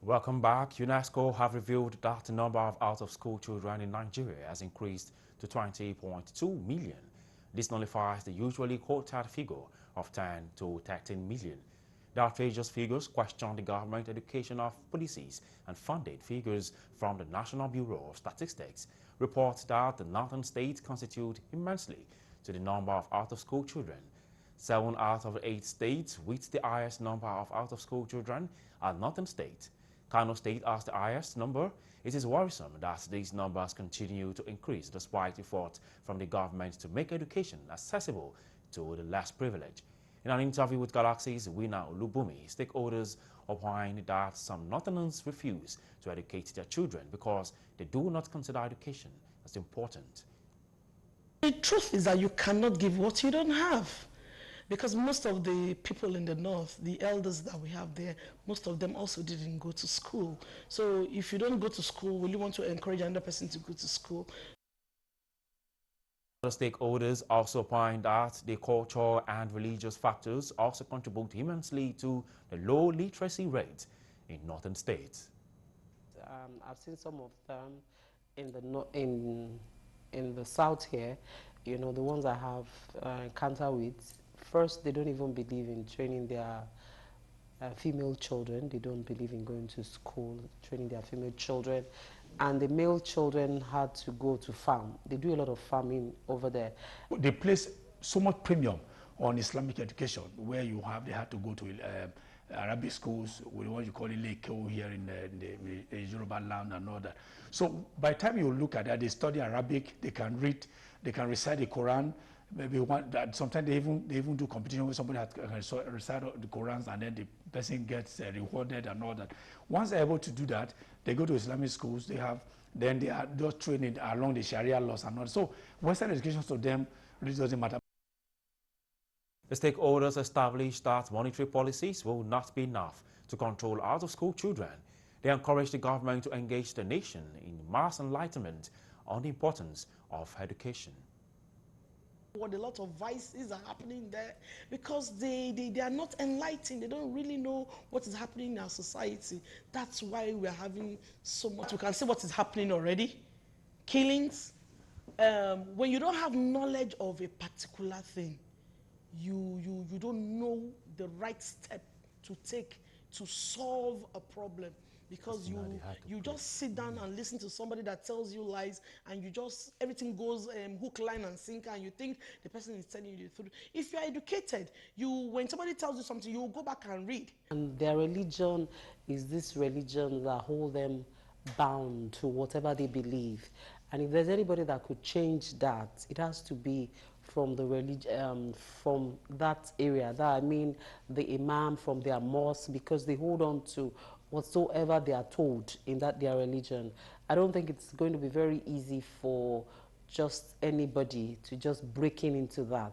Welcome back. UNESCO have revealed that the number of out-of-school children in Nigeria has increased to 20.2 million. This nullifies the usually quoted figure of 10 to 13 million. The outrageous figures question the government education of policies and funded figures from the National Bureau of Statistics report that the northern states constitute immensely to the number of out-of-school children. 7 out of 8 states with the highest number of out-of-school children are northern states. Kano State has the highest number. It is worrisome that these numbers continue to increase despite efforts from the government to make education accessible to the less privileged. In an interview with Galaxy's Winner Olubumi, stakeholders opined that some Northerners refuse to educate their children because they do not consider education as important. The truth is that you cannot give what you don't have. Because most of the people in the north, the elders that we have there, most of them also didn't go to school. So if you don't go to school, will you want to encourage another person to go to school? Other stakeholders also point out the cultural and religious factors also contribute immensely to the low literacy rate in northern states. I've seen some of them in the south here, you know, the ones I have encountered with. First, they don't even believe in training their female children. They don't believe in going to school, training their female children. And the male children had to go to farm. They do a lot of farming over there. They place so much premium on Islamic education, where they had to go to Arabic schools, what you call Ileko here in the Yoruba land and all that. So by the time you look at that, they study Arabic, they can read, they can recite the Quran. Maybe sometimes they even do competition where somebody can recite the Qurans and then the person gets rewarded and all that. Once they're able to do that, they go to Islamic schools. They are just training along the Sharia laws and all that. So Western education to them really doesn't matter. The stakeholders established that monetary policies will not be enough to control out-of-school children. They encourage the government to engage the nation in mass enlightenment on the importance of education. What a lot of vices are happening there because they are not enlightened. They don't really know what is happening in our society. That's why we're having so much. We can see what is happening already. Killings. When you don't have knowledge of a particular thing, you don't know the right step to take to solve a problem. Because you just sit down and listen to somebody that tells you lies, and everything goes hook, line, and sinker, and you think the person is telling you the truth. If you are educated, when somebody tells you something, you will go back and read. And their religion is this religion that holds them bound to whatever they believe. And if there's anybody that could change that, it has to be from the religion, from that area. That I mean, the imam from their mosque, because they hold on to whatsoever they are told in their religion. I don't think it's going to be very easy for just anybody to just break into that.